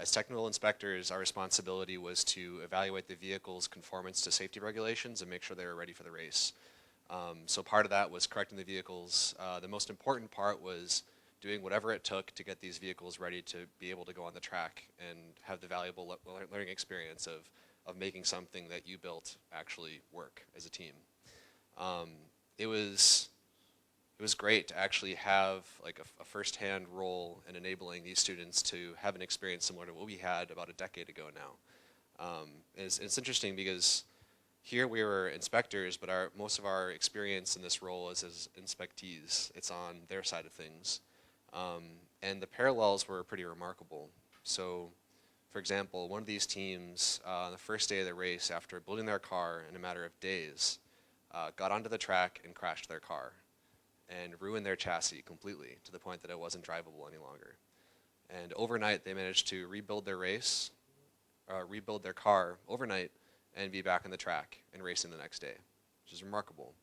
As technical inspectors, our responsibility was to evaluate the vehicle's conformance to safety regulations and make sure they were ready for the race. So part of that was correcting the vehicles. The most important part was doing whatever it took to get these vehicles ready to be able to go on the track and have the valuable learning experience of making something that you built actually work as a team. It was great to actually have like a first-hand role in enabling these students to have an experience similar to what we had about a decade ago now. It's interesting because here we were inspectors, but most of our experience in this role is as inspectees. It's on their side of things. And the parallels were pretty remarkable. So, for example, one of these teams, on the first day of the race, after building their car in a matter of days, got onto the track and crashed their car and ruined their chassis completely to the point that it wasn't drivable any longer. And overnight, they managed to rebuild their car overnight and be back on the track and racing the next day, which is remarkable.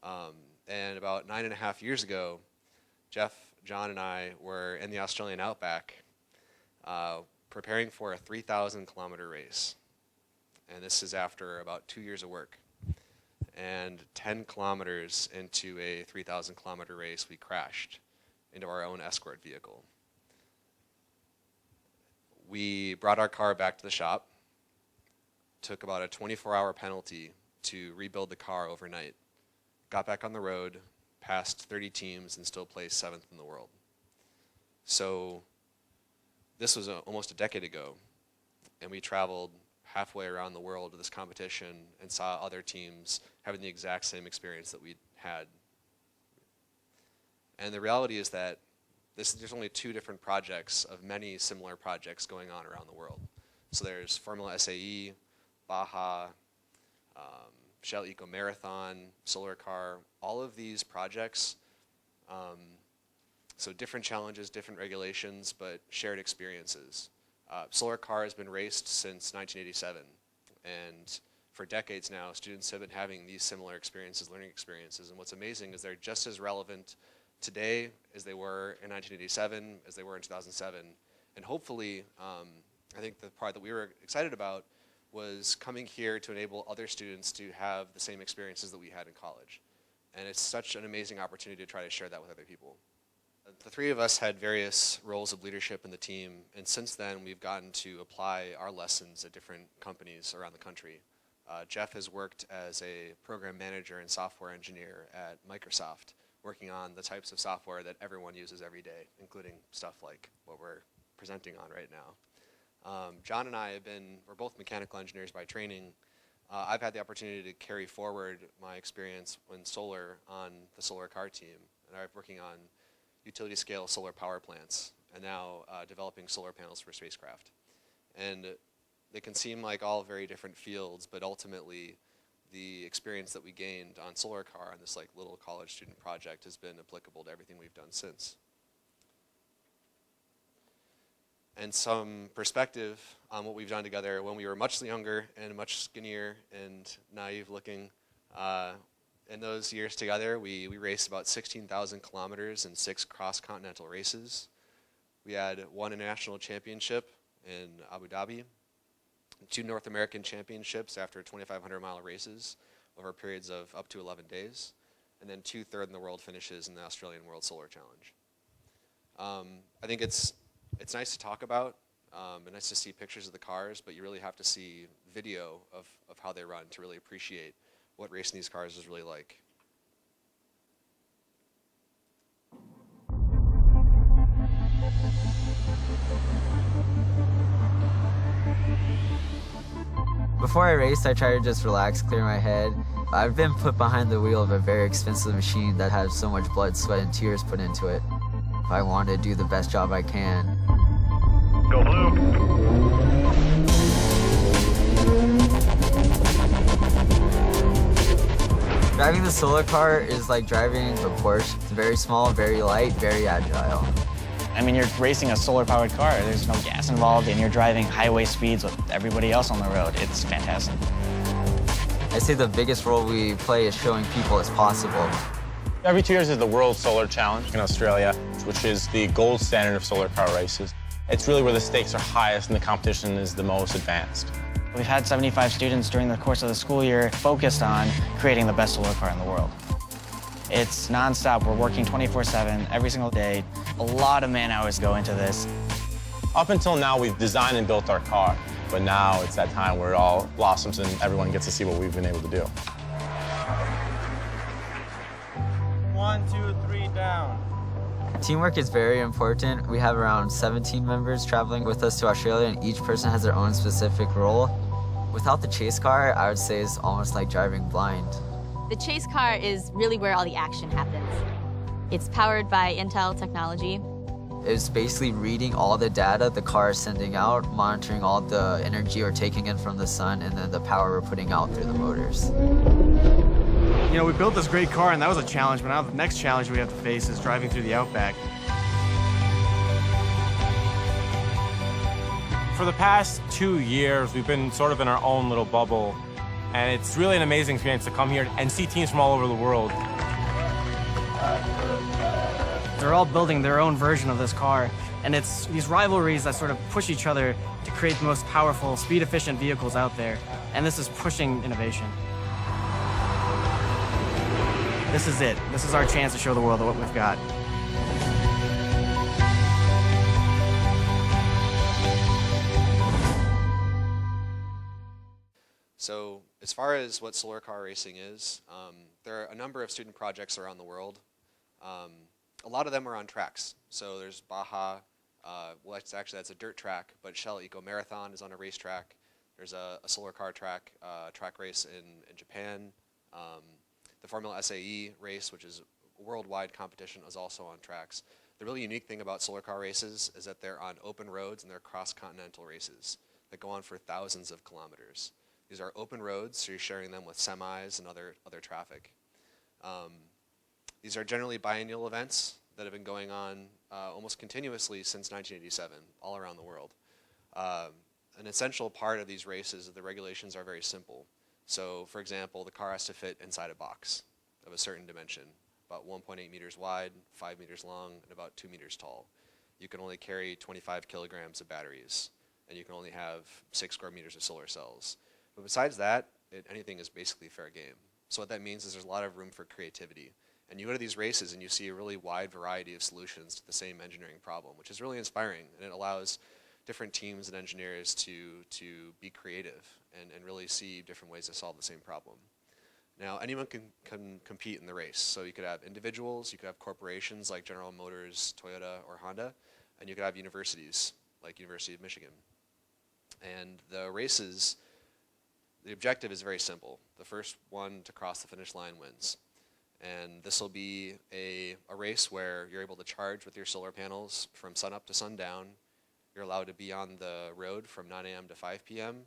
And about 9.5 years ago, Jeff, John, and I were in the Australian outback preparing for a 3,000-kilometer race. And this is after about 2 years of work. And 10 kilometers into a 3,000-kilometer race, we crashed into our own escort vehicle. We brought our car back to the shop, took about a 24-hour penalty to rebuild the car overnight, got back on the road, passed 30 teams, and still placed 7th in the world. So this was almost a decade ago, and we traveled halfway around the world to this competition and saw other teams having the exact same experience that we had. And the reality is that there's only 2 different projects of many similar projects going on around the world. So there's Formula SAE, Baja, Shell Eco Marathon, Solar Car, all of these projects. So different challenges, different regulations, but shared experiences. Solar Car has been raced since 1987, and for decades now, students have been having these similar experiences, learning experiences, and what's amazing is they're just as relevant today as they were in 1987, as they were in 2007, and hopefully, I think the part that we were excited about was coming here to enable other students to have the same experiences that we had in college, and it's such an amazing opportunity to try to share that with other people. The 3 of us had various roles of leadership in the team, and since then we've gotten to apply our lessons at different companies around the country. Jeff has worked as a program manager and software engineer at Microsoft, working on the types of software that everyone uses every day, including stuff like what we're presenting on right now. John and I we're both mechanical engineers by training. I've had the opportunity to carry forward my experience in solar on the Solar Car team, and I'm working on utility scale solar power plants, and now developing solar panels for spacecraft. And they can seem like all very different fields, but ultimately the experience that we gained on Solar Car on this like little college student project has been applicable to everything we've done since. And some perspective on what we've done together when we were much younger and much skinnier and naive looking. In those years together, we raced about 16,000 kilometers in 6 cross-continental races. We had 1 international championship in Abu Dhabi, 2 North American championships after 2,500-mile races over periods of up to 11 days, and then 2 third-in-the-world finishes in the Australian World Solar Challenge. I think it's nice to talk about, and nice to see pictures of the cars, but you really have to see video of how they run to really appreciate what racing these cars is really like. Before I race, I try to just relax, clear my head. I've been put behind the wheel of a very expensive machine that has so much blood, sweat, and tears put into it. I want to do the best job I can. Go blue. Driving the Solar Car is like driving a Porsche. It's very small, very light, very agile. I mean, you're racing a solar-powered car. There's no gas involved, and you're driving highway speeds with everybody else on the road. It's fantastic. I say the biggest role we play is showing people it's possible. Every 2 years is the World Solar Challenge in Australia, which is the gold standard of solar car races. It's really where the stakes are highest and the competition is the most advanced. We've had 75 students during the course of the school year focused on creating the best solar car in the world. It's nonstop. We're working 24/7 every single day. A lot of man hours go into this. Up until now, we've designed and built our car, but now it's that time where it all blossoms and everyone gets to see what we've been able to do. 1, 2, 3, down. Teamwork is very important. We have around 17 members traveling with us to Australia, and each person has their own specific role. Without the chase car, I would say it's almost like driving blind. The chase car is really where all the action happens. It's powered by Intel technology. It's basically reading all the data the car is sending out, monitoring all the energy we're taking in from the sun, and then the power we're putting out through the motors. You know, we built this great car, and that was a challenge, but now the next challenge we have to face is driving through the outback. For the past 2 years, we've been sort of in our own little bubble, and it's really an amazing experience to come here and see teams from all over the world. They're all building their own version of this car, and it's these rivalries that sort of push each other to create the most powerful, speed-efficient vehicles out there, and this is pushing innovation. This is it. This is our chance to show the world what we've got. So as far as what solar car racing is, there are a number of student projects around the world. A lot of them are on tracks. So there's Baja, well, that's a dirt track, but Shell Eco Marathon is on a racetrack. There's a solar car track race in Japan. The Formula SAE race, which is a worldwide competition, is also on tracks. The really unique thing about solar car races is that they're on open roads and they're cross-continental races that go on for thousands of kilometers. These are open roads, so you're sharing them with semis and other traffic. These are generally biennial events that have been going on almost continuously since 1987, all around the world. An essential part of these races, the regulations are very simple. So, for example, the car has to fit inside a box of a certain dimension, about 1.8 meters wide, 5 meters long, and about 2 meters tall. You can only carry 25 kilograms of batteries, and you can only have 6 square meters of solar cells. But besides that, anything is basically fair game. So what that means is there's a lot of room for creativity. And you go to these races and you see a really wide variety of solutions to the same engineering problem, which is really inspiring, and it allows different teams and engineers to be creative and really see different ways to solve the same problem. Now, anyone can compete in the race. So you could have individuals, you could have corporations like General Motors, Toyota, or Honda, and you could have universities like University of Michigan. And the races, the objective is very simple. The first one to cross the finish line wins. And this will be a race where you're able to charge with your solar panels from sunup to sundown. You're allowed to be on the road from 9 a.m. to 5 p.m.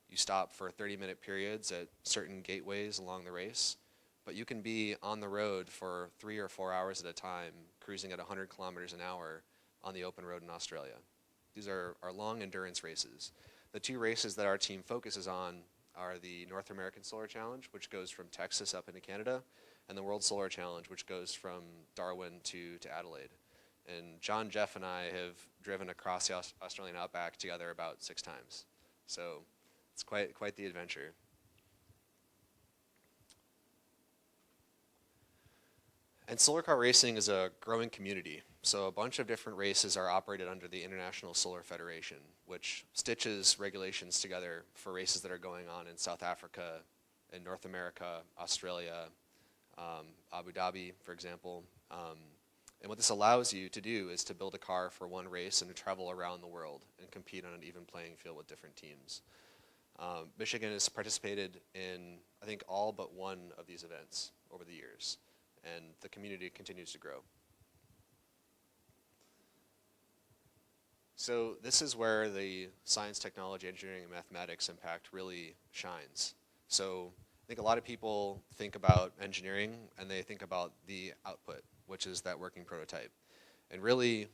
You stop for 30-minute periods at certain gateways along the race. But you can be on the road for 3 or 4 hours at a time, cruising at 100 kilometers an hour on the open road in Australia. These are long endurance races. The two races that our team focuses on are the North American Solar Challenge, which goes from Texas up into Canada, and the World Solar Challenge, which goes from Darwin to Adelaide. And John, Jeff, and I have driven across the Australian outback together about 6 times. So it's quite the adventure. And solar car racing is a growing community. So a bunch of different races are operated under the International Solar Federation, which stitches regulations together for races that are going on in South Africa, in North America, Australia, Abu Dhabi, for example. And what this allows you to do is to build a car for one race and to travel around the world and compete on an even playing field with different teams. Michigan has participated in, I think, all but one of these events over the years, and the community continues to grow. So this is where the science, technology, engineering, and mathematics impact really shines. So I think a lot of people think about engineering and they think about the output, which is that working prototype. And really,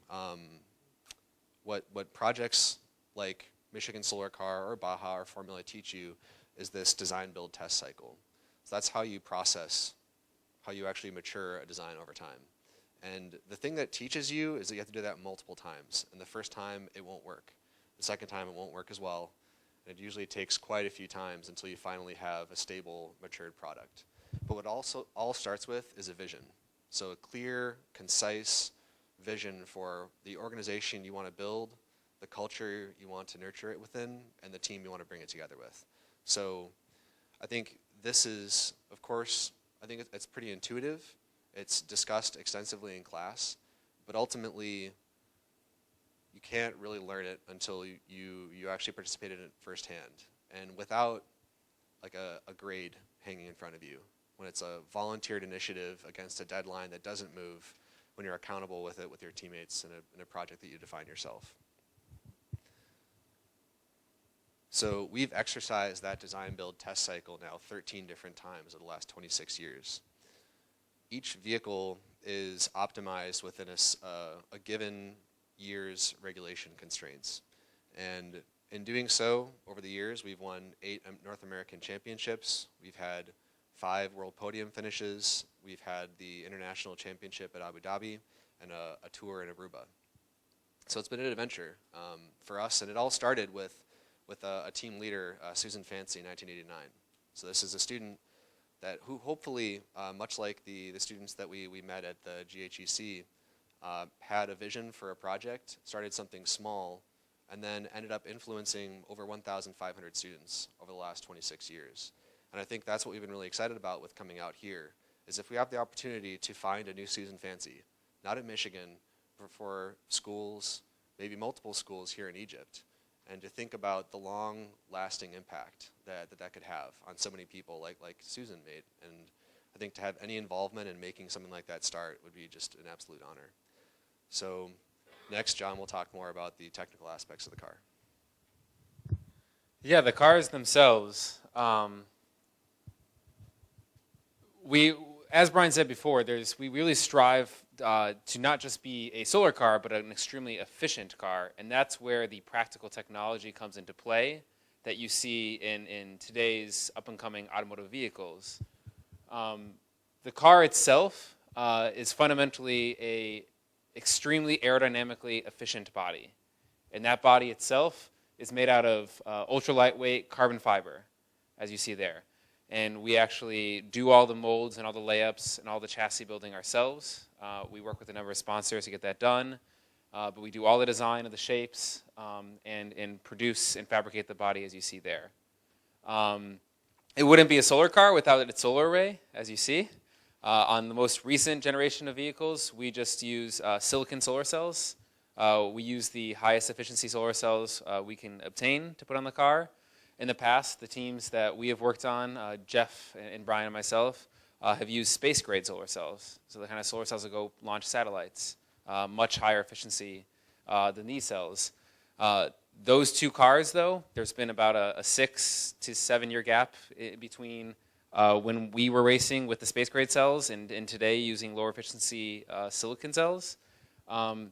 what projects like Michigan Solar Car or Baja or Formula teach you is this design, build, test cycle. So that's how you process, how you actually mature a design over time. And the thing that teaches you is that you have to do that multiple times. And the first time, it won't work. The second time, it won't work as well. And it usually takes quite a few times until you finally have a stable, matured product. But what also all starts with is a vision. So a clear, concise vision for the organization you want to build, the culture you want to nurture it within, and the team you want to bring it together with. So I think this is, of course, I think it's pretty intuitive. It's discussed extensively in class, but ultimately you can't really learn it until you actually participate in it firsthand. And without like a grade hanging in front of you, when it's a volunteered initiative against a deadline that doesn't move, when you're accountable with it with your teammates in a project that you define yourself. So we've exercised that design build test cycle now 13 different times over the last 26 years. Each vehicle is optimized within a given year's regulation constraints. And in doing so, over the years, we've won 8 North American championships. We've had 5 world podium finishes. We've had the international championship at Abu Dhabi and a tour in Aruba. So it's been an adventure for us, and it all started with a team leader, Susan Fancy, in 1989. So this is a student who hopefully, much like the students that we met at the GHEC, had a vision for a project, started something small, and then ended up influencing over 1,500 students over the last 26 years. And I think that's what we've been really excited about with coming out here, is if we have the opportunity to find a new Susan Fancy, not in Michigan, but for schools, maybe multiple schools here in Egypt, and to think about the long-lasting impact that could have on so many people like Susan made. And I think to have any involvement in making something like that start would be just an absolute honor. So next, John will talk more about the technical aspects of the car. Yeah, the cars themselves. As Brian said before, we really strive to not just be a solar car, but an extremely efficient car. And that's where the practical technology comes into play that you see in today's up-and-coming automotive vehicles. The car itself is fundamentally a extremely aerodynamically efficient body. And that body itself is made out of ultra-lightweight carbon fiber, as you see there. And we actually do all the molds and all the layups and all the chassis building ourselves. We work with a number of sponsors to get that done. But we do all the design of the shapes and produce and fabricate the body as you see there. It wouldn't be a solar car without its solar array, as you see. On the most recent generation of vehicles, we just use silicon solar cells. We use the highest efficiency solar cells we can obtain to put on the car. In the past, the teams that we have worked on, Jeff and Brian and myself, have used space-grade solar cells. So the kind of solar cells that go launch satellites, much higher efficiency than these cells. Those two cars, though, there's been about a 6 to 7 year gap between when we were racing with the space-grade cells and today using lower efficiency silicon cells.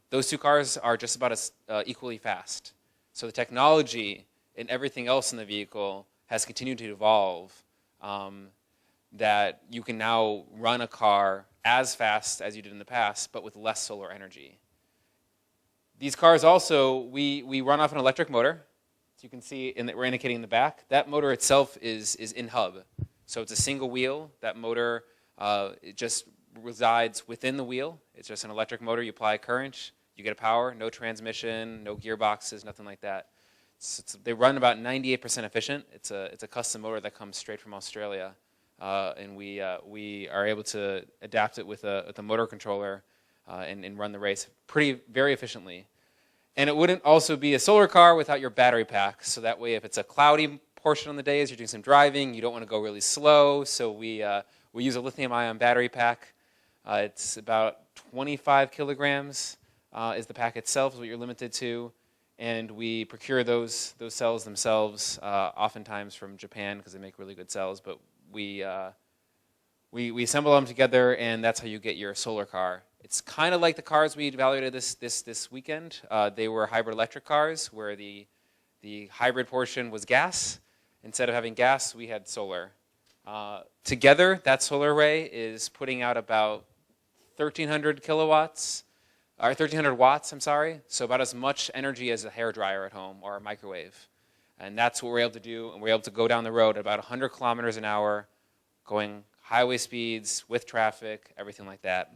Those two cars are just about as equally fast. So the technology and everything else in the vehicle has continued to evolve, that you can now run a car as fast as you did in the past, but with less solar energy. These cars also, we run off an electric motor. So you can see we're indicating in the back. That motor itself is in hub. So it's a single wheel. That motor it just resides within the wheel. It's just an electric motor. You apply current, you get a power, no transmission, no gearboxes, nothing like that. They run about 98% efficient. It's a custom motor that comes straight from Australia, and we are able to adapt it with a motor controller and run the race very efficiently. And it wouldn't also be a solar car without your battery pack. So that way, if it's a cloudy portion on the day as you're doing some driving, you don't want to go really slow. So we use a lithium-ion battery pack. It's about 25 kilograms is the pack itself, is what you're limited to. And we procure those cells themselves, oftentimes from Japan because they make really good cells. But we assemble them together, and that's how you get your solar car. It's kind of like the cars we evaluated this weekend. They were hybrid electric cars, where the hybrid portion was gas. Instead of having gas, we had solar. Together, that solar array is putting out about 1,300 kilowatts, or 1,300 watts, I'm sorry. So about as much energy as a hairdryer at home or a microwave. And that's what we're able to do. And we're able to go down the road at about 100 kilometers an hour, going highway speeds, with traffic, everything like that.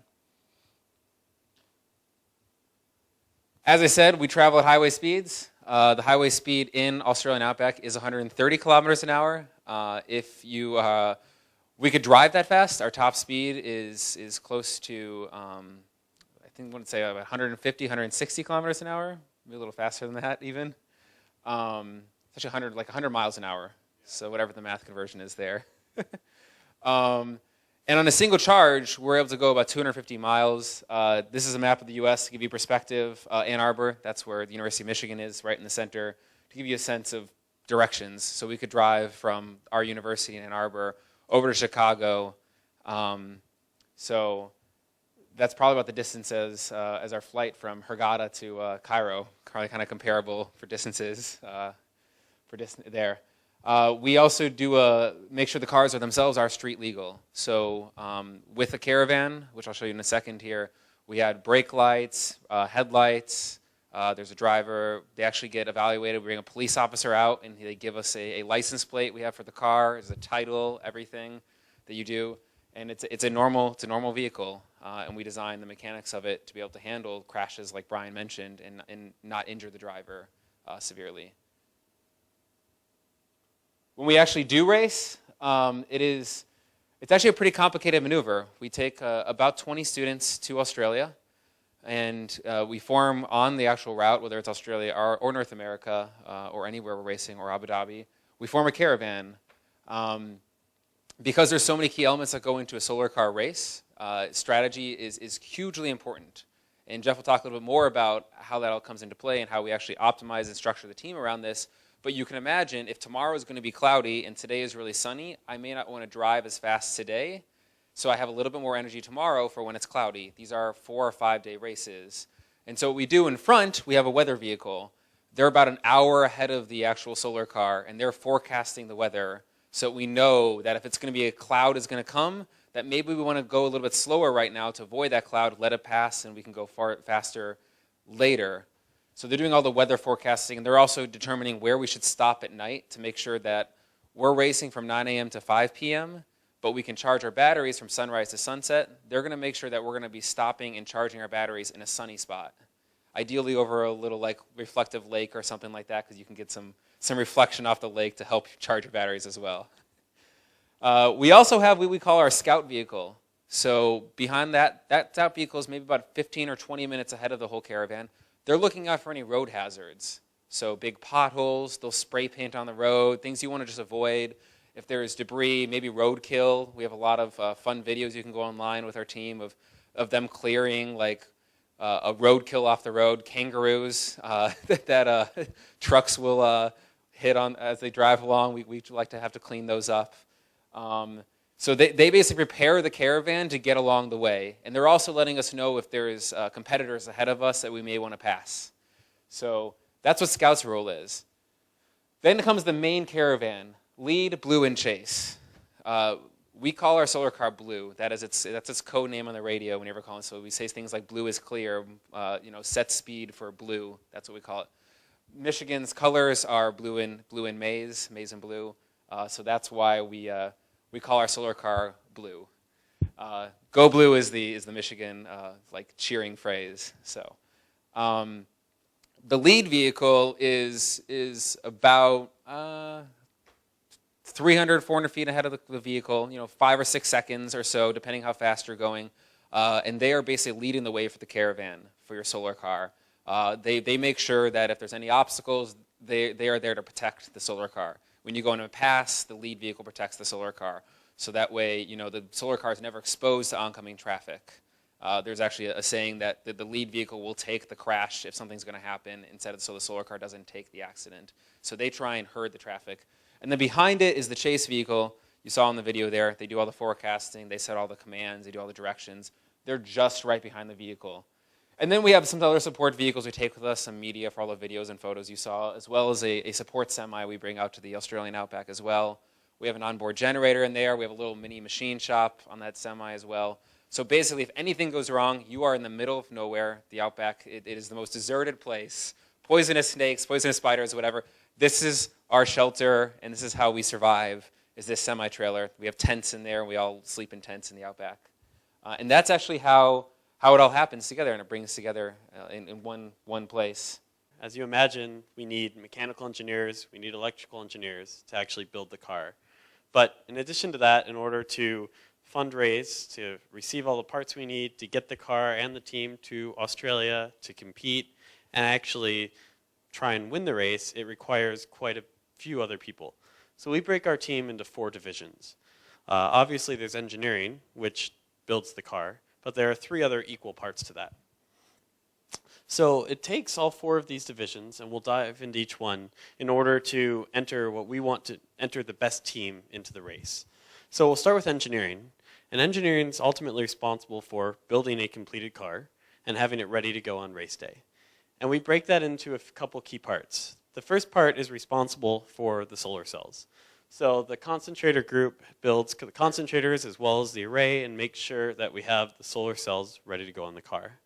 As I said, we travel at highway speeds. The highway speed in Australian Outback is 130 kilometers an hour. We could drive that fast. Our top speed is close to, I think I would say about 150, 160 kilometers an hour. Maybe a little faster than that even. It's actually 100 miles an hour. So whatever the math conversion is there. And on a single charge, we're able to go about 250 miles. This is a map of the U.S. to give you perspective. Ann Arbor, that's where the University of Michigan is, right in the center, to give you a sense of directions. So we could drive from our university in Ann Arbor over to Chicago. So that's probably about the distance as our flight from Hurghada to Cairo, probably kind of comparable for distances there. We also do make sure the cars themselves are street legal. So with a caravan, which I'll show you in a second here, we had brake lights, headlights. There's a driver. They actually get evaluated. We bring a police officer out, and they give us a license plate we have for the car. There's a title, everything that you do. And it's a normal vehicle, and we design the mechanics of it to be able to handle crashes like Brian mentioned and not injure the driver severely. When we actually do race, it's actually a pretty complicated maneuver. We take about 20 students to Australia, and we form on the actual route, whether it's Australia or North America or anywhere we're racing, or Abu Dhabi. We form a caravan. Because there's so many key elements that go into a solar car race, strategy is hugely important. And Jeff will talk a little bit more about how that all comes into play and how we actually optimize and structure the team around this. But you can imagine if tomorrow is going to be cloudy and today is really sunny, I may not want to drive as fast today, so I have a little bit more energy tomorrow for when it's cloudy. These are 4 or 5 day races. And so what we do in front, we have a weather vehicle. They're about an hour ahead of the actual solar car, and they're forecasting the weather. So we know that if it's going to be a cloud is going to come, that maybe we want to go a little bit slower right now to avoid that cloud, let it pass, and we can go far faster later. So they're doing all the weather forecasting, and they're also determining where we should stop at night to make sure that we're racing from 9 a.m. to 5 p.m., but we can charge our batteries from sunrise to sunset. They're going to make sure that we're going to be stopping and charging our batteries in a sunny spot, ideally over a little like reflective lake or something like that, because you can get some reflection off the lake to help you charge your batteries as well. We also have what we call our scout vehicle. So behind that scout vehicle is maybe about 15 or 20 minutes ahead of the whole caravan. They're looking out for any road hazards. So big potholes, they'll spray paint on the road, things you want to just avoid. If there's debris, maybe roadkill. We have a lot of fun videos you can go online with our team of them clearing like a roadkill off the road, kangaroos that trucks will hit on as they drive along. We like to have to clean those up. So they basically prepare the caravan to get along the way. And they're also letting us know if there's competitors ahead of us that we may want to pass. So that's what Scout's role is. Then comes the main caravan, lead, blue, and chase. We call our solar car blue. That's its code name on the radio whenever calling. So we say things like blue is clear, set speed for blue. That's what we call it. Michigan's colors are blue and maize and blue. So that's why we call our solar car blue. Go blue is the Michigan cheering phrase. So the lead vehicle is about 300, 400 feet ahead of the vehicle, 5 or 6 seconds or so, depending how fast you're going. And they are basically leading the way for the caravan for your solar car. They make sure that if there's any obstacles, they are there to protect the solar car. When you go in a pass, the lead vehicle protects the solar car. So that way, the solar car is never exposed to oncoming traffic. There's actually a saying that the lead vehicle will take the crash if something's going to happen so the solar car doesn't take the accident. So they try and herd the traffic. And then behind it is the chase vehicle. You saw in the video there. They do all the forecasting. They set all the commands. They do all the directions. They're just right behind the vehicle. And then we have some other support vehicles we take with us, some media for all the videos and photos you saw, as well as a support semi we bring out to the Australian Outback as well. We have an onboard generator in there. We have a little mini machine shop on that semi as well. So basically, if anything goes wrong, you are in the middle of nowhere, the outback. It is the most deserted place. Poisonous snakes, poisonous spiders, whatever. This is our shelter, and this is how we survive, is this semi-trailer. We have tents in there. We all sleep in tents in the outback. And that's actually how it all happens together, and it brings together in one place. As you imagine, we need mechanical engineers, we need electrical engineers to actually build the car. But in addition to that, in order to fundraise, to receive all the parts we need, to get the car and the team to Australia, to compete, and actually try and win the race, it requires quite a few other people. So we break our team into 4 divisions. Obviously, there's engineering, which builds the car, but there are 3 other equal parts to that. So it takes all 4 of these divisions, and we'll dive into each one in order to enter what we want to enter the best team into the race. So we'll start with engineering. And engineering is ultimately responsible for building a completed car and having it ready to go on race day. And we break that into a couple key parts. The first part is responsible for the solar cells. So the concentrator group builds the concentrators as well as the array and makes sure that we have the solar cells ready to go on the car.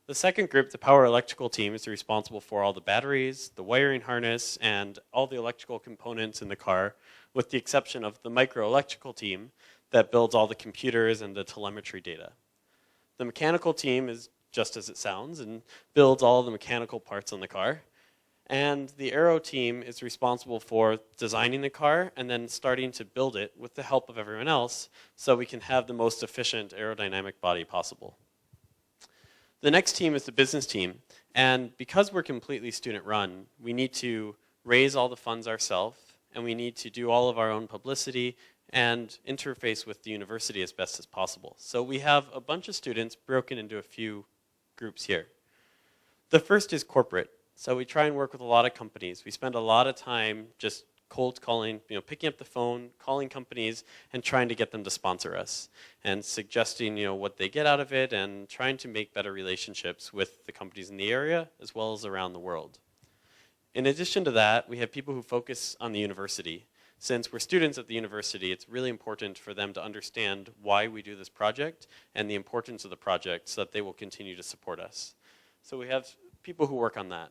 The second group, the power electrical team, is responsible for all the batteries, the wiring harness, and all the electrical components in the car, with the exception of the microelectrical team that builds all the computers and the telemetry data. The mechanical team is just as it sounds and builds all the mechanical parts on the car. And the aero team is responsible for designing the car and then starting to build it with the help of everyone else so we can have the most efficient aerodynamic body possible. The next team is the business team, and because we're completely student run, we need to raise all the funds ourselves, and we need to do all of our own publicity and interface with the university as best as possible. So we have a bunch of students broken into a few groups here. The first is corporate. So we try and work with a lot of companies. We spend a lot of time just cold calling, picking up the phone, calling companies, and trying to get them to sponsor us, and suggesting, what they get out of it, and trying to make better relationships with the companies in the area as well as around the world. In addition to that, we have people who focus on the university. Since we're students at the university, it's really important for them to understand why we do this project and the importance of the project so that they will continue to support us. So we have people who work on that.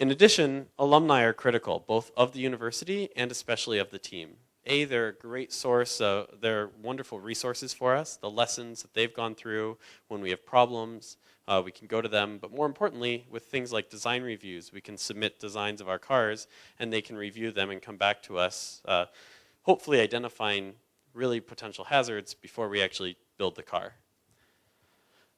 In addition, alumni are critical, both of the university and especially of the team. They're a great source, they're wonderful resources for us, the lessons that they've gone through when we have problems, we can go to them. But more importantly, with things like design reviews, we can submit designs of our cars and they can review them and come back to us, hopefully identifying really potential hazards before we actually build the car.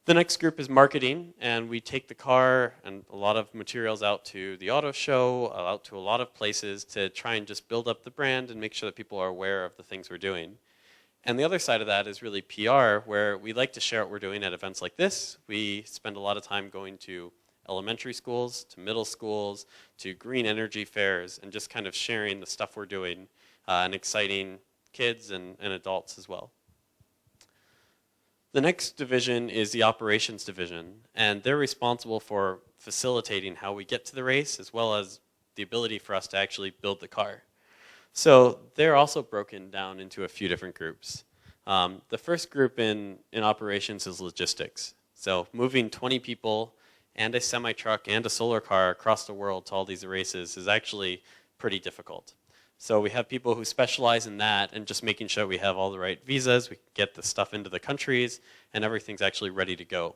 The next group is marketing, and we take the car and a lot of materials out to the auto show, out to a lot of places to try and just build up the brand and make sure that people are aware of the things we're doing. And the other side of that is really PR, where we like to share what we're doing at events like this. We spend a lot of time going to elementary schools, to middle schools, to green energy fairs, and just kind of sharing the stuff we're doing and exciting kids and adults as well. The next division is the operations division, and they're responsible for facilitating how we get to the race as well as the ability for us to actually build the car. So they're also broken down into a few different groups. The first group in operations is logistics. So moving 20 people and a semi-truck and a solar car across the world to all these races is actually pretty difficult. So we have people who specialize in that and just making sure we have all the right visas, we get the stuff into the countries, and everything's actually ready to go.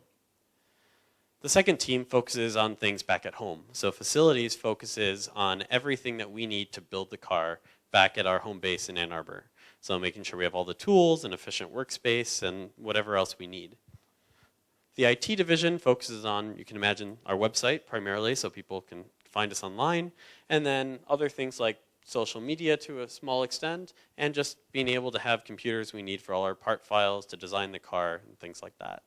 The second team focuses on things back at home. So facilities focuses on everything that we need to build the car back at our home base in Ann Arbor. So making sure we have all the tools and efficient workspace and whatever else we need. The IT division focuses on, you can imagine, our website primarily, so people can find us online, and then other things like social media to a small extent, and just being able to have computers we need for all our part files to design the car and things like that.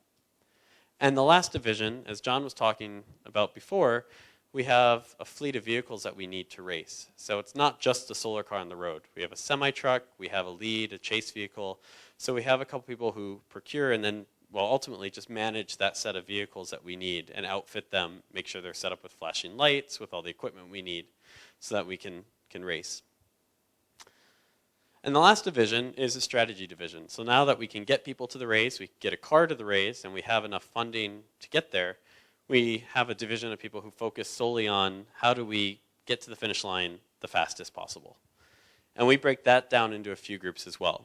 And the last division, as John was talking about before, we have a fleet of vehicles that we need to race. So it's not just a solar car on the road. We have a semi-truck, we have a lead, a chase vehicle. So we have a couple people who procure and then, well, ultimately just manage that set of vehicles that we need and outfit them, make sure they're set up with flashing lights, with all the equipment we need so that we can race. And the last division is a strategy division. So now that we can get people to the race, we get a car to the race, and we have enough funding to get there, we have a division of people who focus solely on how do we get to the finish line the fastest possible. And we break that down into a few groups as well.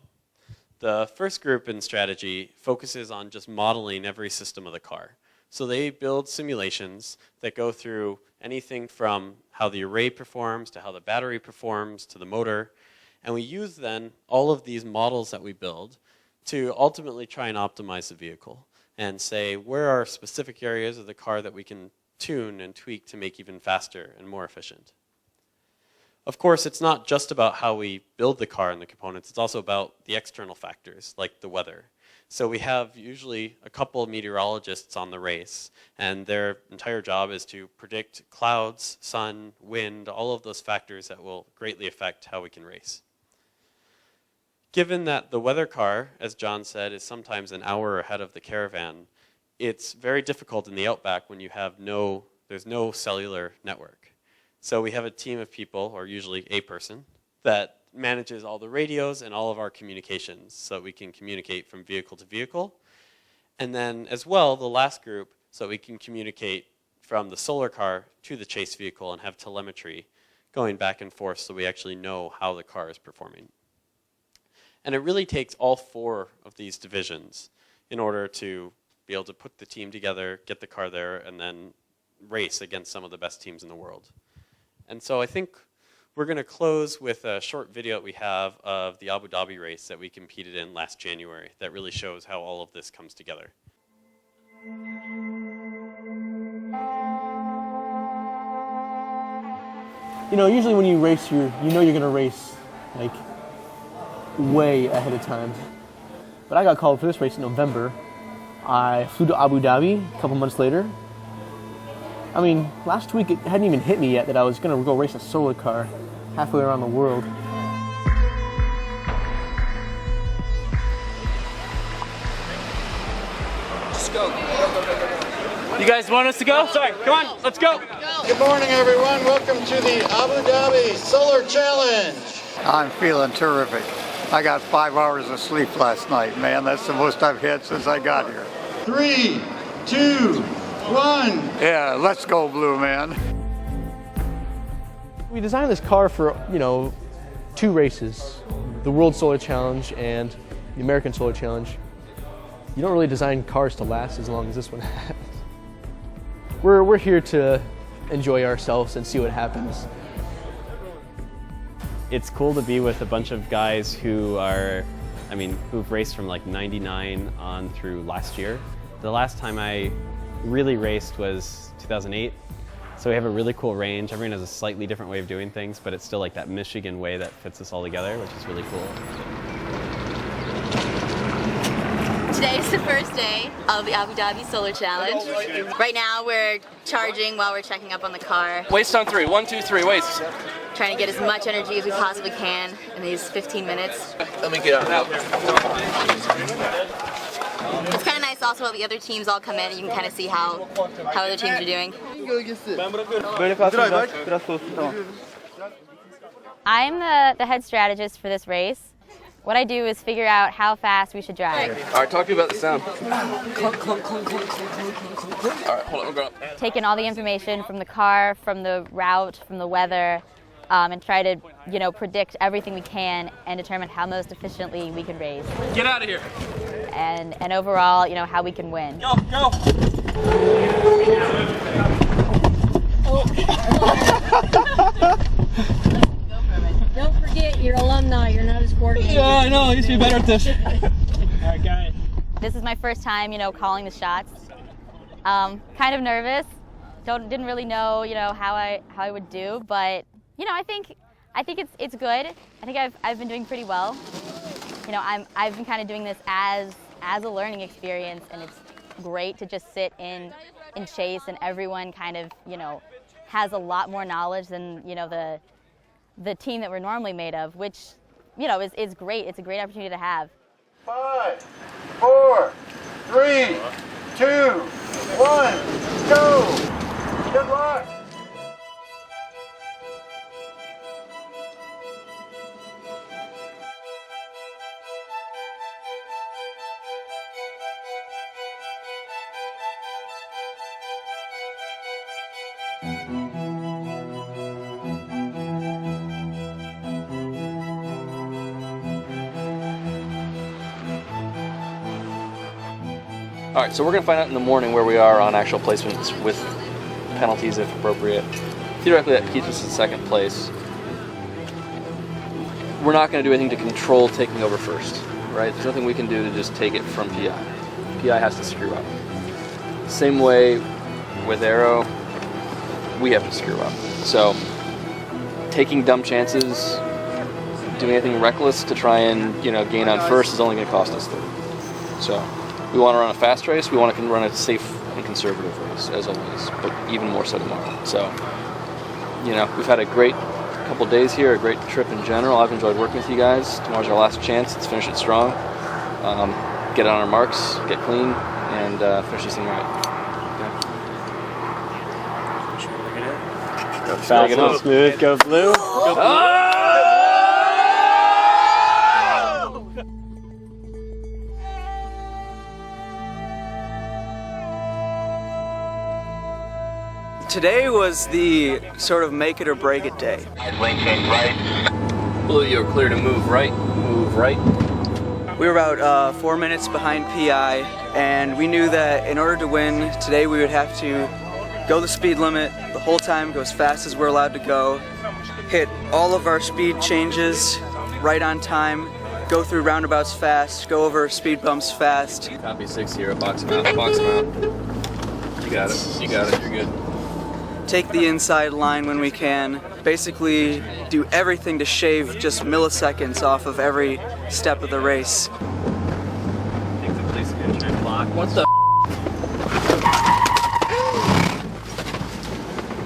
The first group in strategy focuses on just modeling every system of the car. So they build simulations that go through anything from how the array performs to how the battery performs to the motor. And we use then all of these models that we build to ultimately try and optimize the vehicle and say where are specific areas of the car that we can tune and tweak to make even faster and more efficient. Of course, it's not just about how we build the car and the components, it's also about the external factors like the weather. So we have usually a couple of meteorologists on the race, and their entire job is to predict clouds, sun, wind, all of those factors that will greatly affect how we can race. Given that the weather car, as John said, is sometimes an hour ahead of the caravan, it's very difficult in the outback when you have there's no cellular network. So we have a team of people, or usually a person, that manages all the radios and all of our communications so that we can communicate from vehicle to vehicle. And then as well, the last group, so we can communicate from the solar car to the chase vehicle and have telemetry going back and forth so we actually know how the car is performing. And it really takes all four of these divisions in order to be able to put the team together, get the car there, and then race against some of the best teams in the world. And so I think we're going to close with a short video that we have of the Abu Dhabi race that we competed in last January that really shows how all of this comes together. You know, usually when you race, you know you're going to race like way ahead of time. But I got called for this race in November. I flew to Abu Dhabi a couple months later. I mean, last week it hadn't even hit me yet that I was going to go race a solar car halfway around the world. Just go. You guys want us to go? Sorry, come on, let's go. Good morning, everyone. Welcome to the Abu Dhabi Solar Challenge. I'm feeling terrific. I got 5 hours of sleep last night, man. That's the most I've had since I got here. 3, 2, 1. Yeah, let's go, Blue Man. We designed this car for, 2 races, the World Solar Challenge and the American Solar Challenge. You don't really design cars to last as long as this one has. We're here to enjoy ourselves and see what happens. It's cool to be with a bunch of guys who've raced from like 99 on through last year. The last time I really raced was 2008. So we have a really cool range. Everyone has a slightly different way of doing things, but it's still like that Michigan way that fits us all together, which is really cool. Today's the first day of the Abu Dhabi Solar Challenge. Right now we're charging while we're checking up on the car. Waist on 3, 1, 2, 3, waist. Trying to get as much energy as we possibly can in these 15 minutes. Let me get out. It's kind of nice also while the other teams all come in and you can kind of see how other teams are doing. I'm the head strategist for this race. What I do is figure out how fast we should drive. All right, talk to me about the sound. All right, hold on, we'll go up. Taking all the information from the car, from the route, from the weather, and try to, predict everything we can and determine how most efficiently we can race. Get out of here. And overall, how we can win. Go, go. Don't forget, you're alumni. You're not as coordinated. Yeah, I know. I used to be better at this. All right, guys. This is my first time, calling the shots. Kind of nervous. Didn't really know, how I would do, but I think it's good. I think I've been doing pretty well. I've been kind of doing this as a learning experience, and it's great to just sit in chase, and everyone kind of has a lot more knowledge than the team that we're normally made of, which is great. It's a great opportunity to have. 5, 4, 3, 2, 1, go! Good luck! All right, so we're going to find out in the morning where we are on actual placements with penalties if appropriate. Theoretically, that keeps us in second place. We're not going to do anything to control taking over first, right? There's nothing we can do to just take it from PI. PI has to screw up. Same way with Aero, we have to screw up. So taking dumb chances, doing anything reckless to try and gain on first is only going to cost us third. So we want to run a fast race. We want to run a safe and conservative race as always, but even more so tomorrow. So we've had a great couple days here, a great trip in general. I've enjoyed working with you guys. Tomorrow's our last chance. Let's finish it strong. Get on our marks, get clean, and finish this thing right. Go fast, go smooth, go blue. Go blue. Today was the sort of make it or break it day. Blue, you're clear to move right. Move right. We were about 4 minutes behind PI, and we knew that in order to win today we would have to go the speed limit the whole time, go as fast as we're allowed to go, hit all of our speed changes right on time, go through roundabouts fast, go over speed bumps fast. Copy 6 here, box him out, box him out. You got it, you're good. Take the inside line when we can, basically do everything to shave just milliseconds off of every step of the race. What the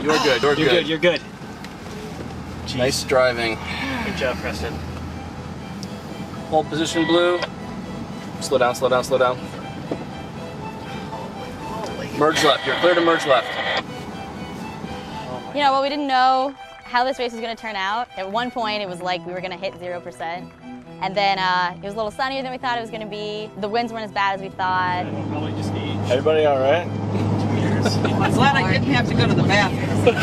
You're good, You're good. Jeez. Nice driving. Good job, Preston. Hold position, Blue. Slow down, slow down, slow down. Merge left, you're clear to merge left. Well, we didn't know how this race was going to turn out. At one point, it was like we were going to hit 0%. And then it was a little sunnier than we thought it was going to be. The winds weren't as bad as we thought. Everybody all right? I'm glad I didn't have to go to the bathroom.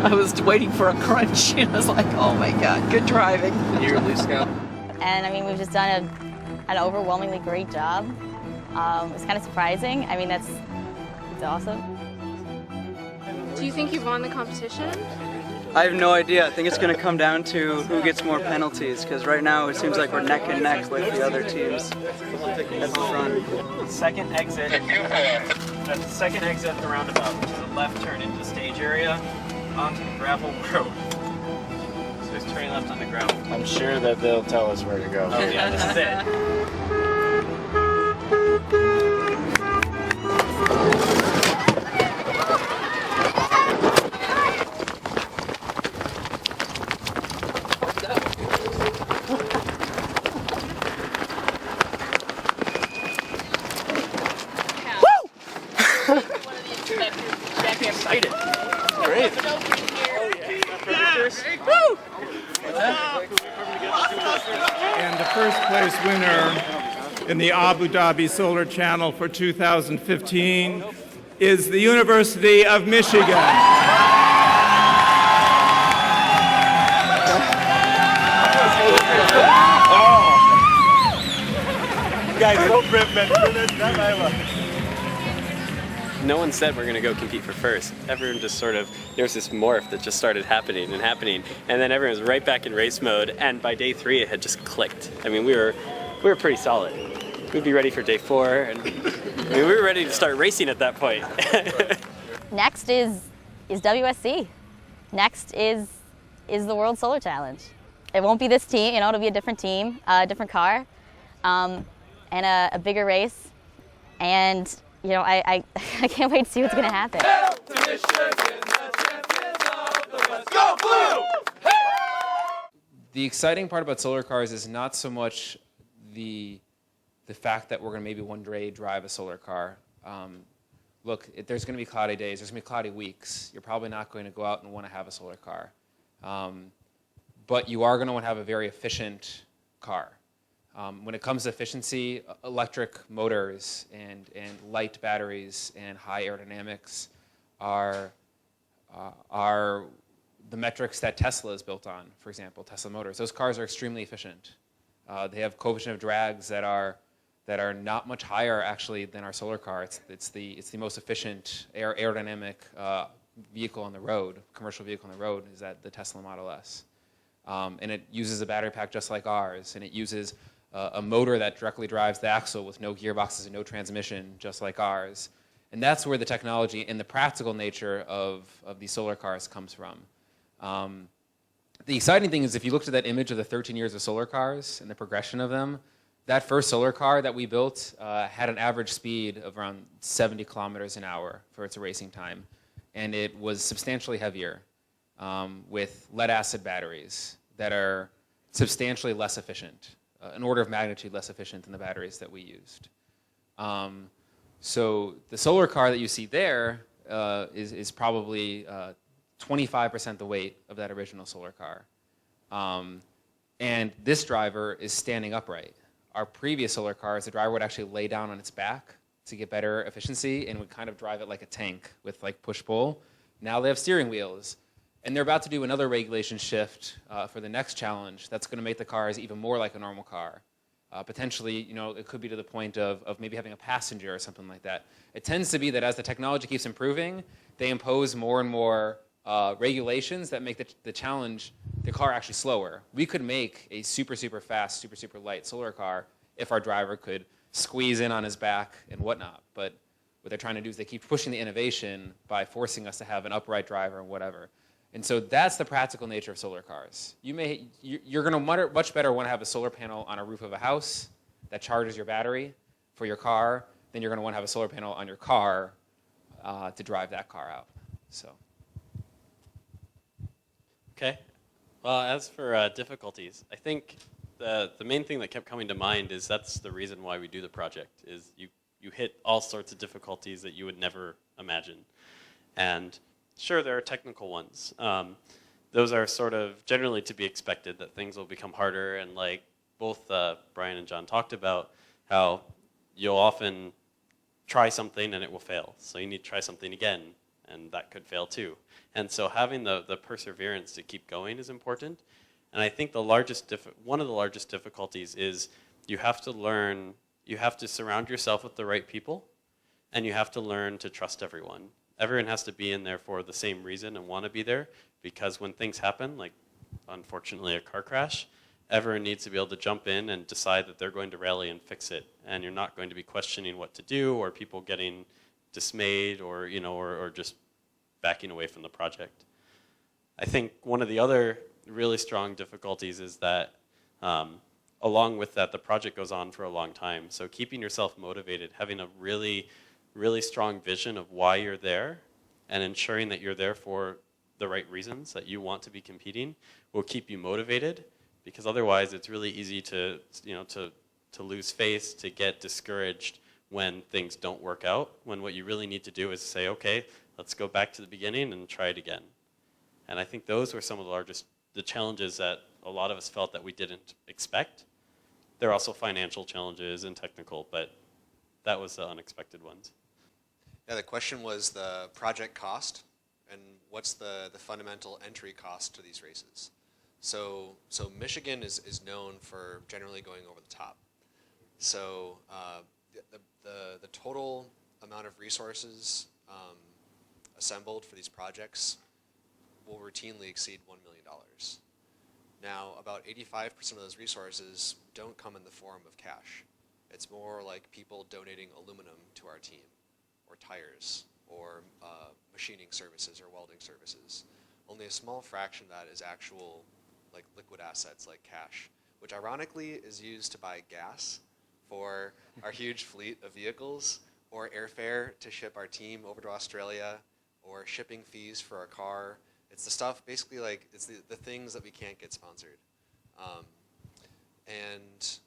I was waiting for a crunch, and I was like, oh my God, good driving. You're at least Scout. And we've just done an overwhelmingly great job. It was kind of surprising. It's awesome. Do you think you've won the competition? I have no idea. I think it's going to come down to who gets more penalties, because right now it seems like we're neck and neck with the other teams at the front. Second exit at the roundabout, which is a left turn into the stage area onto the gravel road. So he's turning left on the gravel. I'm sure that they'll tell us where to go. Oh yeah, this is it. And the first place winner in the Abu Dhabi Solar Channel for 2015 is the University of Michigan. Guys, don't rip, man. No one said we're going to go compete for first. Everyone just there was this morph that just started happening, and then everyone was right back in race mode, and by day 3 it had just clicked. We were pretty solid. We'd be ready for day 4, and we were ready to start racing at that point. Next is WSC. Next is the World Solar Challenge. It won't be this team, it'll be a different team, a different car, and a bigger race. And I can't wait to see what's going to happen. Go Blue! The exciting part about solar cars is not so much the fact that we're going to maybe one day drive a solar car. Look, there's going to be cloudy days, there's going to be cloudy weeks. You're probably not going to go out and want to have a solar car. But you are going to want to have a very efficient car. When it comes to efficiency, electric motors and light batteries and high aerodynamics are the metrics that Tesla is built on, for example, Tesla motors. Those cars are extremely efficient. They have coefficient of drags that are that are not much higher actually than our solar car. It's the most efficient aerodynamic vehicle on the road, commercial vehicle on the road, is that the Tesla Model S. And it uses a battery pack just like ours, and it uses a motor that directly drives the axle with no gearboxes and no transmission, just like ours. And that's where the technology and the practical nature of these solar cars comes from. The exciting thing is if you looked at that image of the 13 years of solar cars and the progression of them, that first solar car that we built had an average speed of around 70 kilometers an hour for its racing time. And it was substantially heavier with lead-acid batteries that are substantially less efficient, an order of magnitude less efficient than the batteries that we used. So the solar car that you see there is probably 25% the weight of that original solar car. And this driver is standing upright. Our previous solar cars, the driver would actually lay down on its back to get better efficiency and would kind of drive it like a tank with like push-pull. Now they have steering wheels. And they're about to do another regulation shift for the next challenge that's going to make the cars even more like a normal car. Potentially, you know, it could be to the point of maybe having a passenger or something like that. It tends to be that as the technology keeps improving, they impose more and more regulations that make the challenge, the car actually slower. We could make a super, super fast, super, super light solar car if our driver could squeeze in on his back and whatnot. But what they're trying to do is they keep pushing the innovation by forcing us to have an upright driver and whatever. And so that's the practical nature of solar cars. You're going to much better want to have a solar panel on a roof of a house that charges your battery for your car than you're going to want to have a solar panel on your car to drive that car out. So. Okay. Well, as for difficulties, I think the main thing that kept coming to mind is that's the reason why we do the project, is you hit all sorts of difficulties that you would never imagine. And sure, there are technical ones. Those are sort of generally to be expected, that things will become harder, and like both Brian and John talked about, how you'll often try something and it will fail. So you need to try something again, and that could fail too. And so having the perseverance to keep going is important. And I think one of the largest difficulties is you have to surround yourself with the right people, and you have to learn to trust everyone. Everyone has to be in there for the same reason and want to be there, because when things happen, like unfortunately a car crash, everyone needs to be able to jump in and decide that they're going to rally and fix it. And you're not going to be questioning what to do, or people getting dismayed, or or just backing away from the project. I think one of the other really strong difficulties is that along with that, the project goes on for a long time. So keeping yourself motivated, having a really, really strong vision of why you're there, and ensuring that you're there for the right reasons, that you want to be competing, will keep you motivated, because otherwise it's really easy to lose faith, to get discouraged when things don't work out, when what you really need to do is say, okay, let's go back to the beginning and try it again. And I think those were some of the challenges that a lot of us felt that we didn't expect. There are also financial challenges and technical, but that was the unexpected ones. Yeah, the question was the project cost and what's the fundamental entry cost to these races. So Michigan is known for generally going over the top. So the total amount of resources assembled for these projects will routinely exceed $1 million. Now, about 85% of those resources don't come in the form of cash. It's more like people donating aluminum to our team, or tires, or machining services or welding services. Only a small fraction of that is actual like liquid assets like cash, which ironically is used to buy gas for our huge fleet of vehicles, or airfare to ship our team over to Australia, or shipping fees for our car. It's the stuff, basically, like, it's the things that we can't get sponsored. And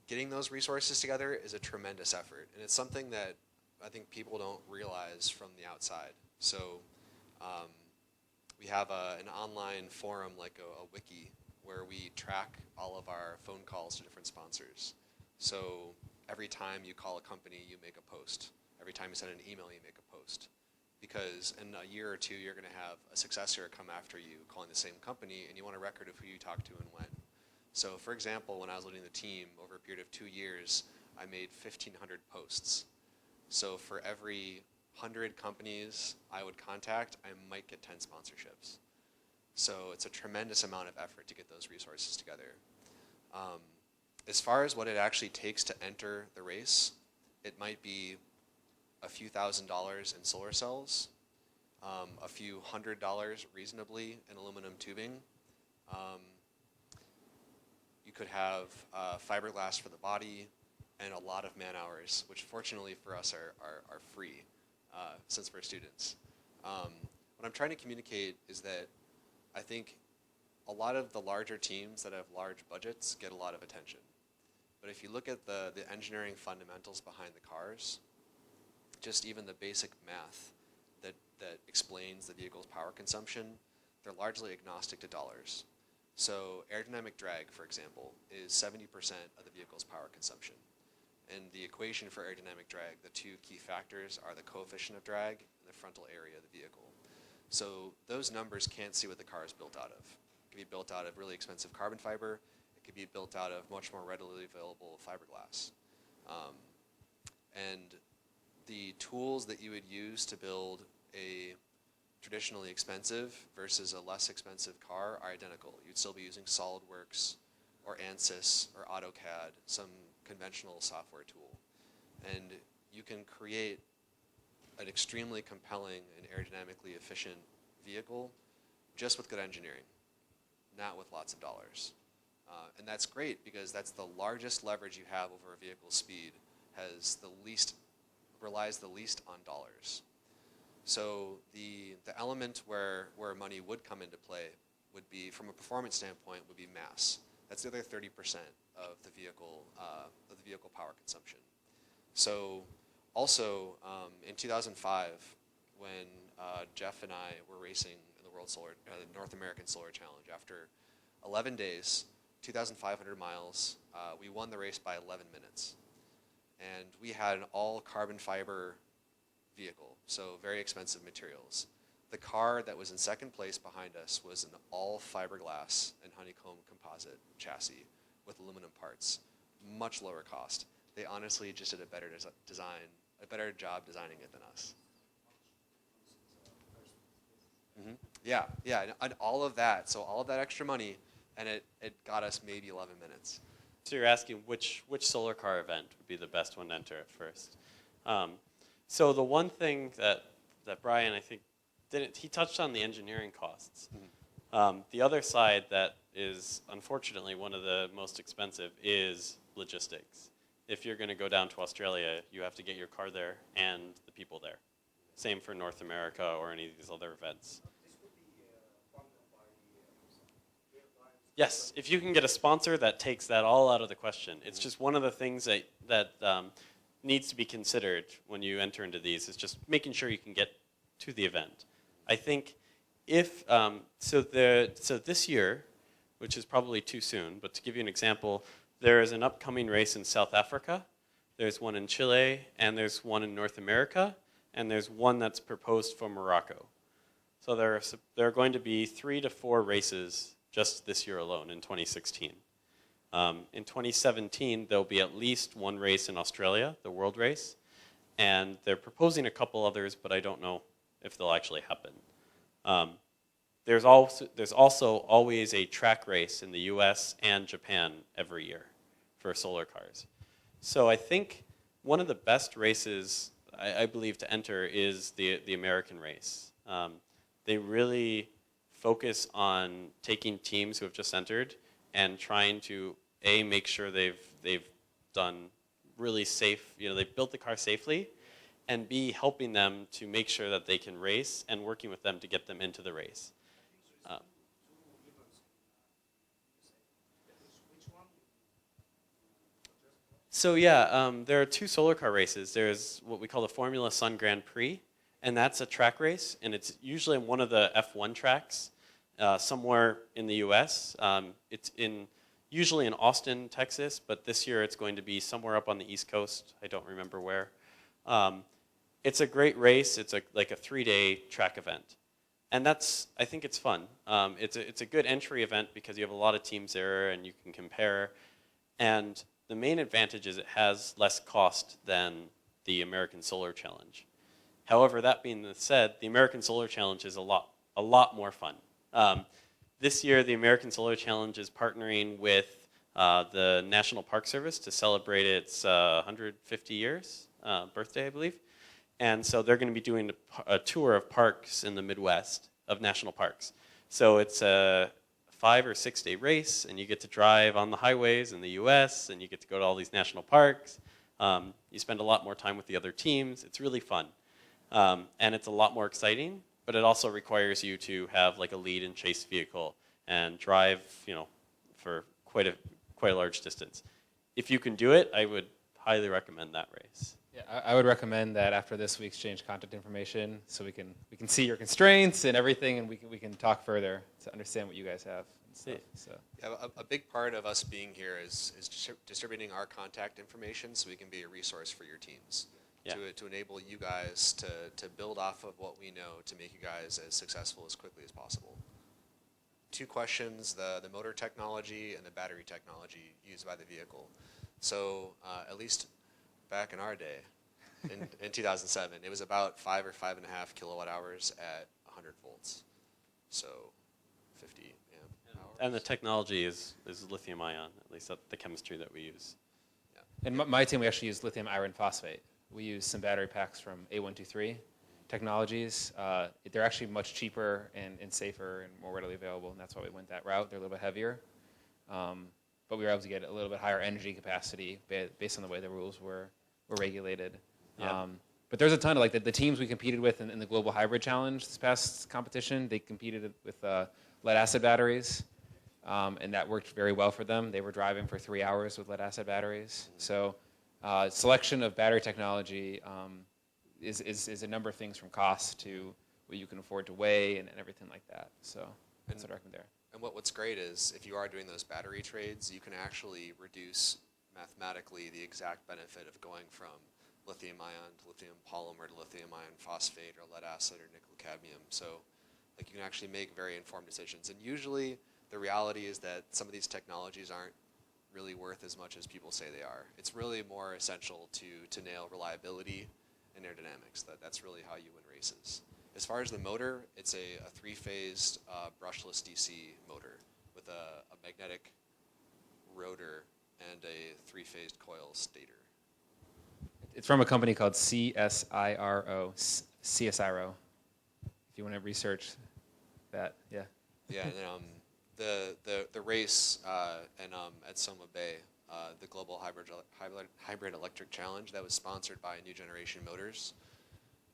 getting those resources together is a tremendous effort, and it's something that I think people don't realize from the outside. So we have an online forum, like a wiki, where we track all of our phone calls to different sponsors. So every time you call a company, you make a post. Every time you send an email, you make a post. Because in a year or two, you're going to have a successor come after you calling the same company, and you want a record of who you talked to and when. So for example, when I was leading the team over a period of 2 years, I made 1,500 posts. So for every 100 companies I would contact, I might get 10 sponsorships. So it's a tremendous amount of effort to get those resources together. As far as what it actually takes to enter the race, it might be a few $1,000s in solar cells, a few $100 reasonably in aluminum tubing. You could have fiberglass for the body and a lot of man hours, which fortunately for us are free since we're students. What I'm trying to communicate is that I think a lot of the larger teams that have large budgets get a lot of attention. But if you look at the engineering fundamentals behind the cars, just even the basic math that explains the vehicle's power consumption, they're largely agnostic to dollars. So aerodynamic drag, for example, is 70% of the vehicle's power consumption. And the equation for aerodynamic drag, the two key factors are the coefficient of drag and the frontal area of the vehicle. So those numbers can't see what the car is built out of. It can be built out of really expensive carbon fiber. It could be built out of much more readily available fiberglass. And the tools that you would use to build a traditionally expensive versus a less expensive car are identical. You'd still be using SolidWorks or ANSYS or AutoCAD, some conventional software tool. And you can create an extremely compelling and aerodynamically efficient vehicle just with good engineering, not with lots of dollars. And that's great because that's the largest leverage you have over a vehicle's speed, relies the least on dollars. So the element where money would come into play would be, from a performance standpoint, would be mass. That's the other 30% of the vehicle power consumption. So also in 2005, when Jeff and I were racing in the North American Solar Challenge, after 11 days, 2,500 miles, we won the race by 11 minutes. And we had an all carbon fiber vehicle, so very expensive materials. The car that was in second place behind us was an all fiberglass and honeycomb composite chassis with aluminum parts, much lower cost. They honestly just did a better job designing it than us. Mm-hmm. Yeah, and all of that, so all of that extra money, and it got us maybe 11 minutes. So you're asking which solar car event would be the best one to enter at first. So the one thing that Brian, I think, didn't, he touched on the engineering costs. Mm-hmm. The other side that is unfortunately one of the most expensive is logistics. If you're going to go down to Australia, you have to get your car there and the people there. Same for North America or any of these other events. Yes, if you can get a sponsor that takes that all out of the question. It's just one of the things that needs to be considered when you enter into these, is just making sure you can get to the event. I think if, so this year, which is probably too soon, but to give you an example, there is an upcoming race in South Africa, there's one in Chile, and there's one in North America, and there's one that's proposed for Morocco. So there are going to be 3 to 4 races just this year alone in 2016. In 2017, there'll be at least one race in Australia, the World Race, and they're proposing a couple others, but I don't know if they'll actually happen. There's also always a track race in the US and Japan every year for solar cars. So I think one of the best races, I believe, to enter is the American race. They really focus on taking teams who have just entered and trying to, A, make sure they've done really safe, they've built the car safely, and B, helping them to make sure that they can race and working with them to get them into the race. So yeah, there are 2 solar car races. There's what we call the Formula Sun Grand Prix, and that's a track race, and it's usually in one of the F1 tracks somewhere in the US. It's usually in Austin, Texas, but this year it's going to be somewhere up on the East Coast. I don't remember where. It's a great race. It's like a 3-day track event. And I think it's fun. It's a good entry event because you have a lot of teams there and you can compare. And the main advantage is it has less cost than the American Solar Challenge. However, that being said, the American Solar Challenge is a lot more fun. This year, the American Solar Challenge is partnering with the National Park Service to celebrate its 150 years birthday, I believe. And so they're going to be doing a tour of parks in the Midwest, of national parks. So it's a 5 or 6 day race, and you get to drive on the highways in the US, and you get to go to all these national parks. You spend a lot more time with the other teams. It's really fun. And it's a lot more exciting, but it also requires you to have like a lead and chase vehicle and drive, for quite a large distance. If you can do it, I would highly recommend that race. Yeah, I would recommend that after this we exchange contact information so we can see your constraints and everything, and we can talk further to understand what you guys have and stuff. So yeah, a big part of us being here is distributing our contact information so we can be a resource for your teams. Yeah. To enable you guys to build off of what we know to make you guys as successful as quickly as possible. 2 questions, the motor technology and the battery technology used by the vehicle. So at least back in our day, in 2007, it was about 5 or 5.5 kilowatt hours at 100 volts. So 50 amp hours. And the technology is lithium ion, at least the chemistry that we use. Yeah. And my team, we actually use lithium iron phosphate. We use some battery packs from A123 Technologies. They're actually much cheaper and safer and more readily available, and that's why we went that route. They're a little bit heavier. But we were able to get a little bit higher energy capacity based on the way the rules were regulated. Yeah. But there's a ton of, like, the teams we competed with in the Global Hybrid Challenge this past competition, they competed with lead-acid batteries, and that worked very well for them. They were driving for 3 hours with lead-acid batteries. So selection of battery technology is a number of things, from cost to what you can afford to weigh and everything like that. So that's what I recommend there. And what's great is if you are doing those battery trades, you can actually reduce mathematically the exact benefit of going from lithium ion to lithium polymer to lithium ion phosphate or lead acid or nickel cadmium. So like, you can actually make very informed decisions. And usually the reality is that some of these technologies aren't really worth as much as people say they are. It's really more essential to nail reliability and aerodynamics. That's really how you win races. As far as the motor, it's a 3-phased brushless DC motor with a magnetic rotor and a 3-phased coil stator. It's from a company called CSIRO. If you want to research that, yeah. Yeah, and the race at Soma Bay, the Global Hybrid Electric Challenge, that was sponsored by New Generation Motors.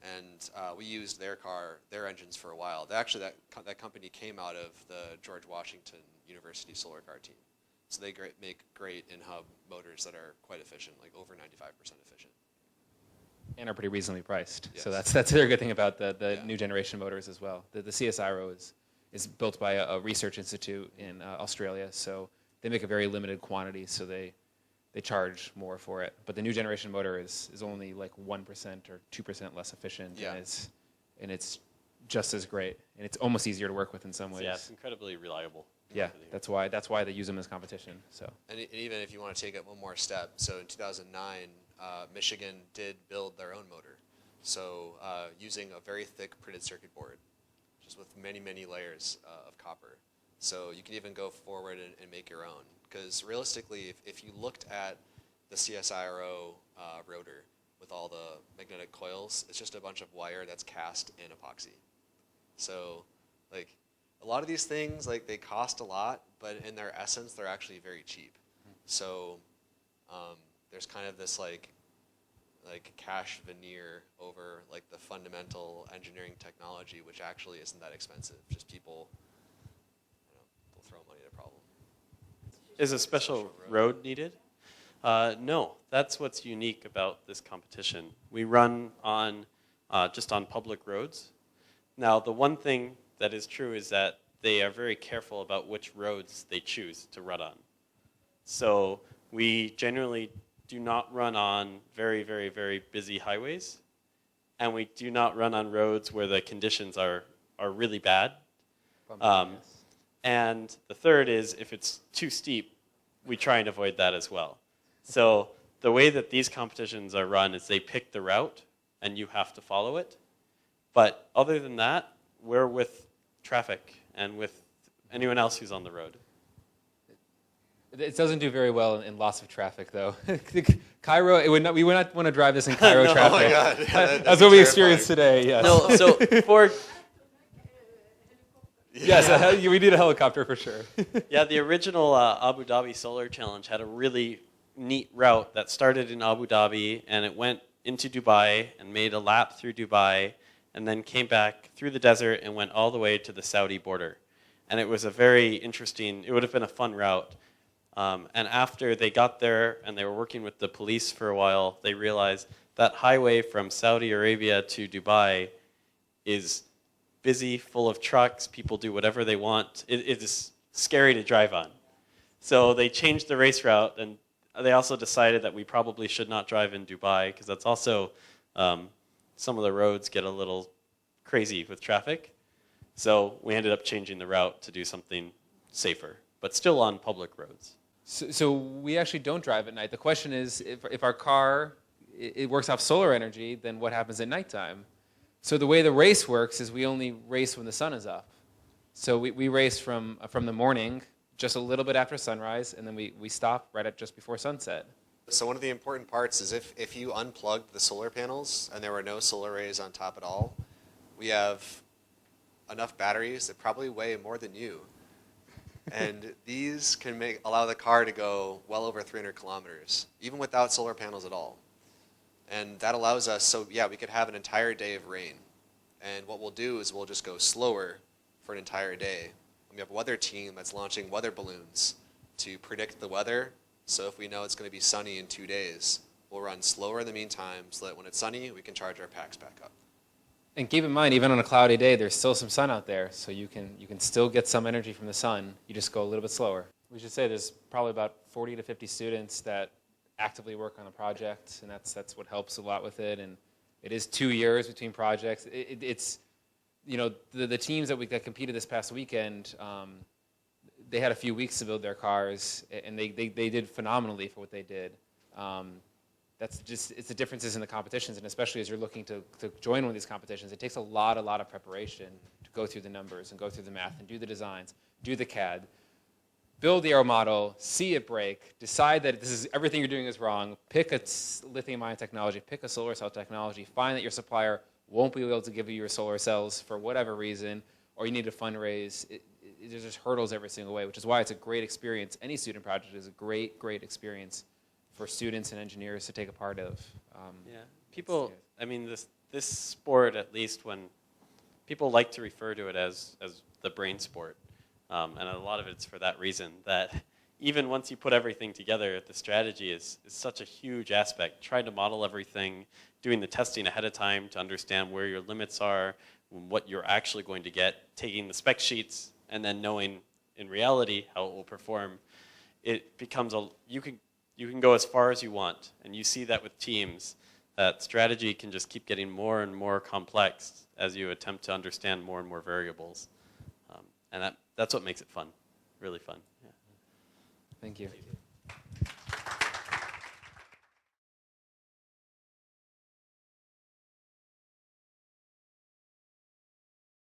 And we used their engines for a while. Actually, that company came out of the George Washington University solar car team. So they make great in-hub motors that are quite efficient, like over 95% efficient. And are pretty reasonably priced. Yes. So that's the other good thing about the New Generation Motors as well. The CSIRO is built by a research institute in Australia, so they make a very limited quantity, so they charge more for it. But the New Generation motor is only like 1% or 2% less efficient, yeah. and it's just as great, and it's almost easier to work with in some ways. Yeah, it's incredibly reliable. Yeah, that's why they use them as competition. So. And even if you want to take it one more step, so in 2009, Michigan did build their own motor. So using a very thick printed circuit board, just with many, many layers of copper. So you can even go forward and make your own. Because realistically, if you looked at the CSIRO rotor with all the magnetic coils, it's just a bunch of wire that's cast in epoxy. So like a lot of these things, like they cost a lot, but in their essence, they're actually very cheap. So there's kind of this like cash veneer over like the fundamental engineering technology, which actually isn't that expensive. Just people, they'll throw money at a problem. Is a special road needed? No, that's what's unique about this competition. We run on just on public roads. Now, the one thing that is true is that they are very careful about which roads they choose to run on. So we generally do not run on very, very, very busy highways, and we do not run on roads where the conditions are really bad. And the third is, if it's too steep, we try and avoid that as well. So the way that these competitions are run is they pick the route, and you have to follow it. But other than that, we're with traffic and with anyone else who's on the road. It doesn't do very well in lots of traffic, though. Cairo, we would not want to drive this in Cairo No, traffic. oh my God. Yeah, that's what we experienced today, yes. No, so for... Yes, we need a helicopter for sure. Yeah, the original Abu Dhabi Solar Challenge had a really neat route that started in Abu Dhabi, and it went into Dubai and made a lap through Dubai, and then came back through the desert and went all the way to the Saudi border. And it was a very interesting, it would have been a fun route. And after they got there and they were working with the police for a while, they realized that highway from Saudi Arabia to Dubai is busy, full of trucks, people do whatever they want. It is scary to drive on. So they changed the race route, and they also decided that we probably should not drive in Dubai, because that's also, some of the roads get a little crazy with traffic. So we ended up changing the route to do something safer, but still on public roads. So we actually don't drive at night. The question is, if our car, it works off solar energy, then what happens at nighttime? So the way the race works is we only race when the sun is up. So we race from the morning, just a little bit after sunrise, and then we stop right at just before sunset. So one of the important parts is if you unplugged the solar panels and there were no solar rays on top at all, we have enough batteries that probably weigh more than you. And these can allow the car to go well over 300 kilometers, even without solar panels at all. And that allows us, so yeah, we could have an entire day of rain. And what we'll do is we'll just go slower for an entire day. We have a weather team that's launching weather balloons to predict the weather. So if we know it's going to be sunny in 2 days, we'll run slower in the meantime so that when it's sunny, we can charge our packs back up. And keep in mind, even on a cloudy day, there's still some sun out there, so you can still get some energy from the sun. You just go a little bit slower. We should say there's probably about 40 to 50 students that actively work on a project, and that's what helps a lot with it. And it is 2 years between projects. It's, you know, the teams that competed this past weekend, they had a few weeks to build their cars, and they did phenomenally for what they did. That's just, it's the differences in the competitions, and especially as you're looking to join one of these competitions, it takes a lot of preparation to go through the numbers and go through the math and do the designs, do the CAD, build the aero model, see it break, decide that this is everything you're doing is wrong, pick a lithium-ion technology, pick a solar cell technology, find that your supplier won't be able to give you your solar cells for whatever reason, or you need to fundraise. There's just hurdles every single way, which is why it's a great experience. Any student project is a great experience for students and engineers to take a part of. Yeah, people, I mean, this sport, at least when people like to refer to it as the brain sport, and a lot of it's for that reason, that even once you put everything together, the strategy is such a huge aspect. Trying to model everything, doing the testing ahead of time to understand where your limits are, what you're actually going to get, taking the spec sheets, and then knowing in reality how it will perform. It becomes you can go as far as you want, and you see that with teams, that strategy can just keep getting more and more complex as you attempt to understand more and more variables. And that's what makes it fun, really fun. Yeah. Thank you.